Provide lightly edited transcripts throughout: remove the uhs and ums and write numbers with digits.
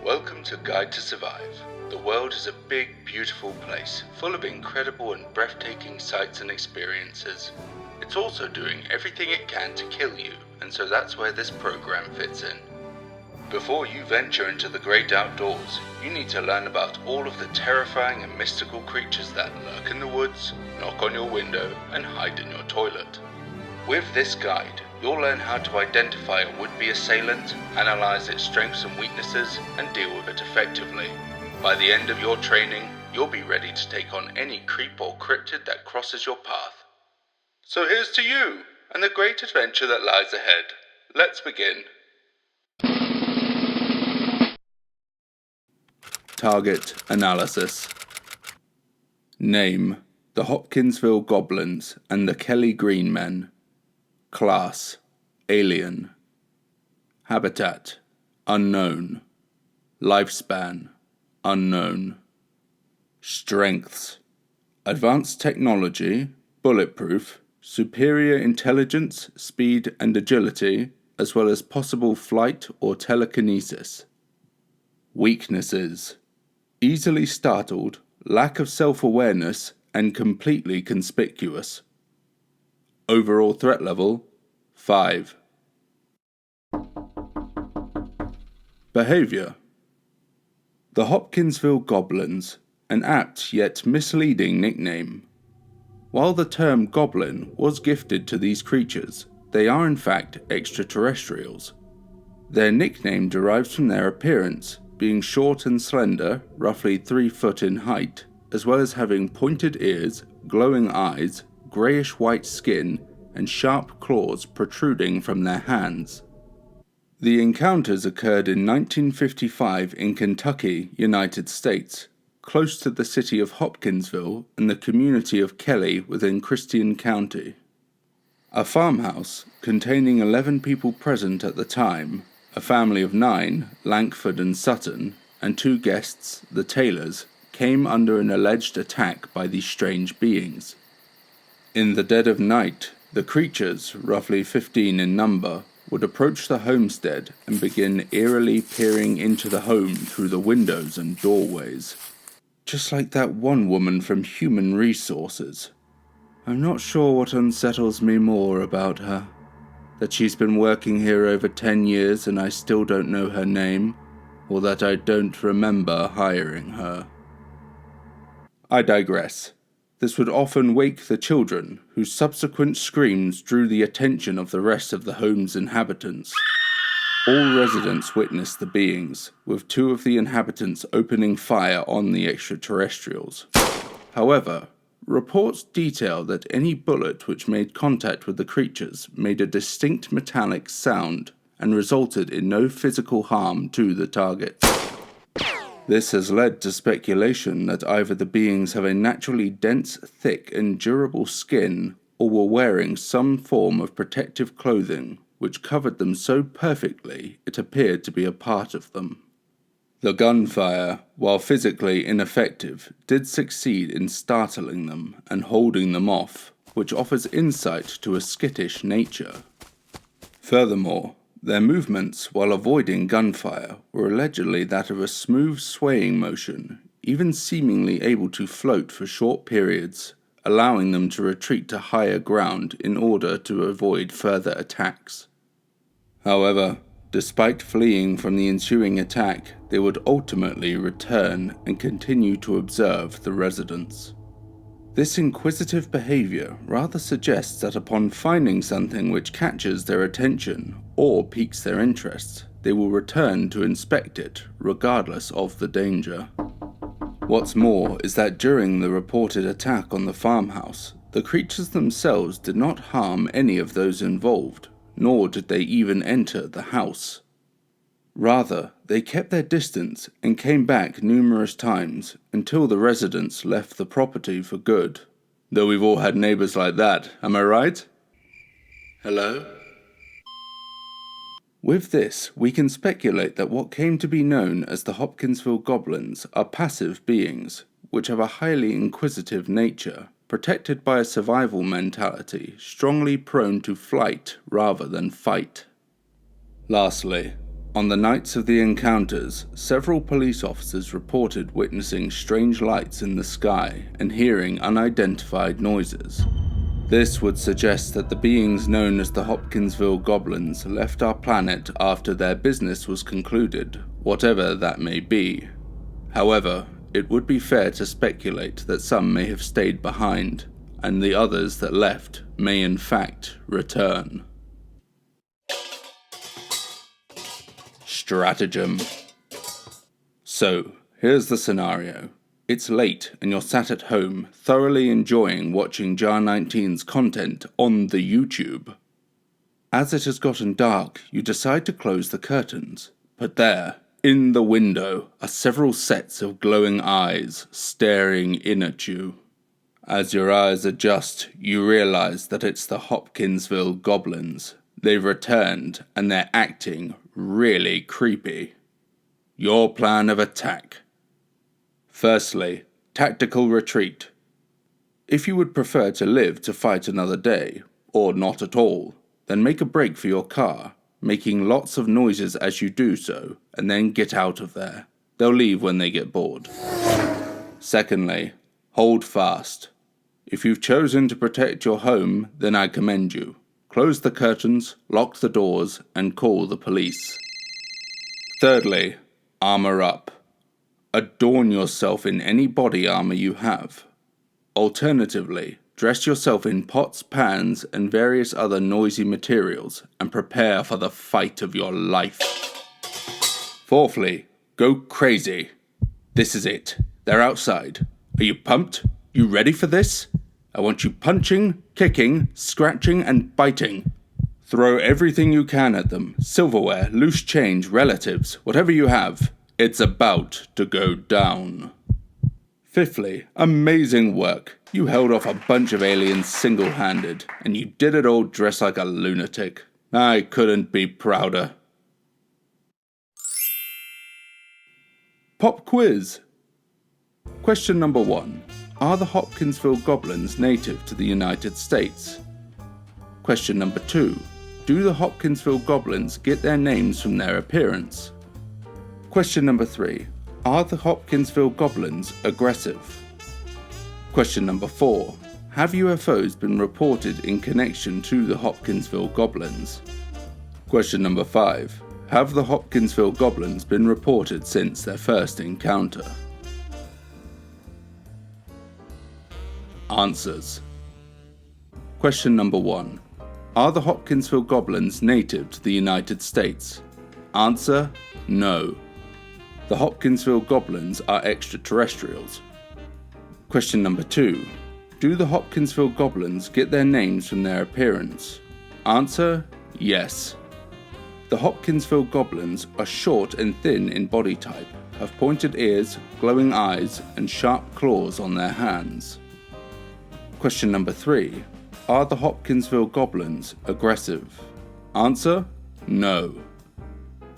Welcome to Guide to Survive. The world is a big, beautiful place, full of incredible and breathtaking sights and experiences. It's also doing everything it can to kill you, and so that's where this program fits in. Before you venture into the great outdoors, you need to learn about all of the terrifying and mystical creatures that lurk in the woods, knock on your window, and hide in your toilet. With this guide, you'll learn how to identify a would-be assailant, analyze its strengths and weaknesses, and deal with it effectively. By the end of your training, you'll be ready to take on any creep or cryptid that crosses your path. So here's to you, and the great adventure that lies ahead. Let's begin. Target analysis. Name: the Hopkinsville Goblins and the Kelly Green Men. Class: Alien. Habitat: Unknown. Lifespan: Unknown. Strengths: advanced technology, bulletproof, superior intelligence, speed and agility, as well as possible flight or telekinesis. Weaknesses: easily startled, lack of self-awareness, and completely conspicuous. Overall threat level: 5. Behaviour. The Hopkinsville Goblins, an apt yet misleading nickname. While the term goblin was gifted to these creatures, they are in fact extraterrestrials. Their nickname derives from their appearance, being short and slender, roughly 3 foot in height, as well as having pointed ears, glowing eyes, greyish-white skin, and sharp claws protruding from their hands. The encounters occurred in 1955 in Kentucky, United States, close to the city of Hopkinsville and the community of Kelly within Christian County. A farmhouse, containing 11 people present at the time, a family of 9, Lankford and Sutton, and 2 guests, the Taylors, came under an alleged attack by these strange beings. In the dead of night, the creatures, roughly 15 in number, would approach the homestead and begin eerily peering into the home through the windows and doorways. Just like that one woman from Human Resources. I'm not sure what unsettles me more about her. That she's been working here over 10 years and I still don't know her name, or that I don't remember hiring her. I digress. This would often wake the children, whose subsequent screams drew the attention of the rest of the home's inhabitants. All residents witnessed the beings, with 2 of the inhabitants opening fire on the extraterrestrials. However, reports detail that any bullet which made contact with the creatures made a distinct metallic sound and resulted in no physical harm to the targets. This has led to speculation that either the beings have a naturally dense, thick, and durable skin, or were wearing some form of protective clothing which covered them so perfectly it appeared to be a part of them. The gunfire, while physically ineffective, did succeed in startling them and holding them off, which offers insight to a skittish nature. Furthermore, their movements while avoiding gunfire were allegedly that of a smooth swaying motion, even seemingly able to float for short periods, allowing them to retreat to higher ground in order to avoid further attacks. However, despite fleeing from the ensuing attack, they would ultimately return and continue to observe the residents. This inquisitive behavior rather suggests that upon finding something which catches their attention or piques their interest, they will return to inspect it, regardless of the danger. What's more is that during the reported attack on the farmhouse, the creatures themselves did not harm any of those involved, nor did they even enter the house. Rather, they kept their distance and came back numerous times until the residents left the property for good. Though we've all had neighbors like that, am I right? Hello? With this, we can speculate that what came to be known as the Hopkinsville Goblins are passive beings, which have a highly inquisitive nature, protected by a survival mentality, strongly prone to flight rather than fight. Lastly, On the nights of the encounters, several police officers reported witnessing strange lights in the sky and hearing unidentified noises. This would suggest that the beings known as the Hopkinsville Goblins left our planet after their business was concluded, whatever that may be. However, it would be fair to speculate that some may have stayed behind, and the others that left may in fact return. Stratagem. So, here's the scenario. It's late and you're sat at home, thoroughly enjoying watching Jar 19's content on the YouTube. As it has gotten dark, you decide to close the curtains, but there, in the window, are several sets of glowing eyes staring in at you. As your eyes adjust, you realize that it's the Hopkinsville Goblins. They've returned and they're acting really creepy. Your plan of attack. Firstly, tactical retreat. If you would prefer to live to fight another day, or not at all, then make a break for your car, making lots of noises as you do so, and then get out of there. They'll leave when they get bored. Secondly, hold fast. If you've chosen to protect your home, then I commend you. Close the curtains, lock the doors, and call the police. Thirdly, armor up. Adorn yourself in any body armor you have. Alternatively, dress yourself in pots, pans, and various other noisy materials, and prepare for the fight of your life. Fourthly, go crazy. This is it. They're outside. Are you pumped? You ready for this? I want you punching, kicking, scratching, and biting. Throw everything you can at them. Silverware, loose change, relatives, whatever you have. It's about to go down. Fifthly, amazing work. You held off a bunch of aliens single-handed, and you did it all dressed like a lunatic. I couldn't be prouder. Pop quiz. Question number 1. Are the Hopkinsville Goblins native to the United States? Question number 2. Do the Hopkinsville Goblins get their names from their appearance? Question number 3. Are the Hopkinsville Goblins aggressive? Question number 4. Have UFOs been reported in connection to the Hopkinsville Goblins? Question number 5. Have the Hopkinsville Goblins been reported since their first encounter? Answers. Question number 1. Are the Hopkinsville Goblins native to the United States? Answer: no. The Hopkinsville Goblins are extraterrestrials. Question number 2. Do the Hopkinsville Goblins get their names from their appearance? Answer: yes. The Hopkinsville Goblins are short and thin in body type, have pointed ears, glowing eyes, and sharp claws on their hands. Question number 3. Are the Hopkinsville Goblins aggressive? Answer: no.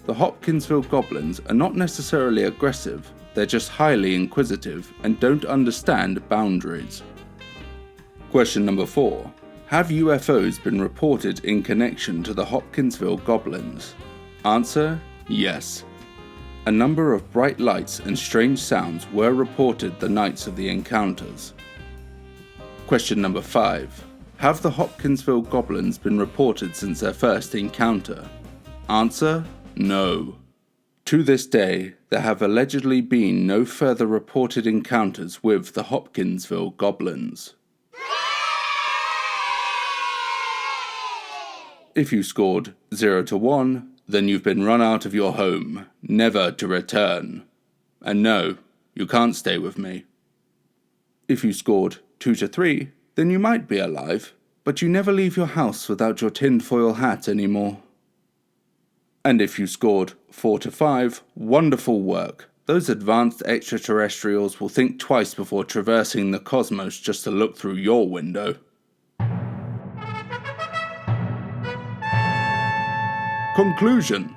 The Hopkinsville Goblins are not necessarily aggressive, they're just highly inquisitive and don't understand boundaries. Question number 4. Have UFOs been reported in connection to the Hopkinsville Goblins? Answer: yes. A number of bright lights and strange sounds were reported the nights of the encounters. Question number 5. Have the Hopkinsville Goblins been reported since their first encounter? Answer: no. To this day, there have allegedly been no further reported encounters with the Hopkinsville Goblins. If you scored 0 to 1, then you've been run out of your home, never to return. And no, you can't stay with me. If you scored 2 to 3, then you might be alive, but you never leave your house without your tinfoil hat anymore. And if you scored 4 to 5, wonderful work. Those advanced extraterrestrials will think twice before traversing the cosmos just to look through your window. Conclusion.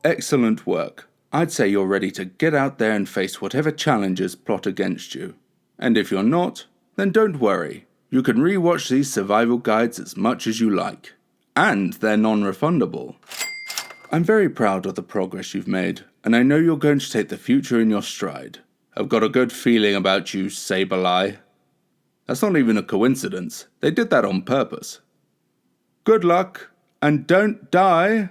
Excellent work. I'd say you're ready to get out there and face whatever challenges plot against you. And if you're not, then don't worry. You can re-watch these survival guides as much as you like. And they're non-refundable. I'm very proud of the progress you've made, and I know you're going to take the future in your stride. I've got a good feeling about you, Sabereye. That's not even a coincidence. They did that on purpose. Good luck, and don't die!